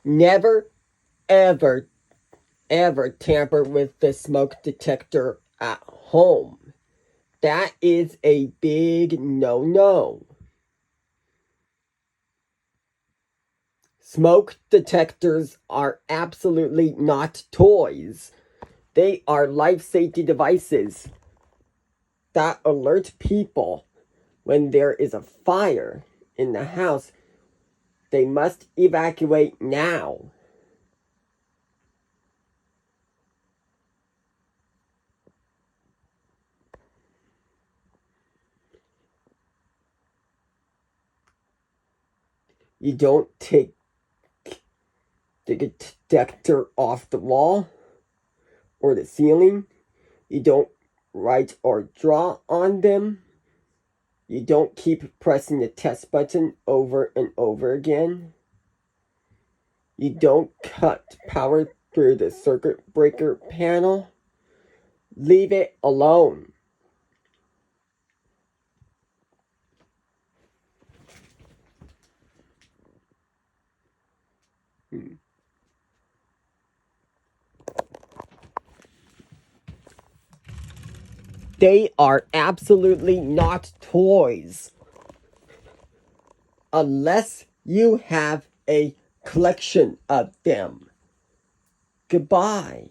Never, ever, ever tamper with the smoke detector at home. That is a big no-no. Smoke detectors are absolutely not toys. They are life safety devices that alert people when there is a fire in the house. They must evacuate now. You don't take the detector off the wall or the ceiling. You don't write or draw on them. You don't keep pressing the test button over and over again. You don't cut power through the circuit breaker panel. Leave it alone. They are absolutely not toys. Unless you have a collection of them. Goodbye.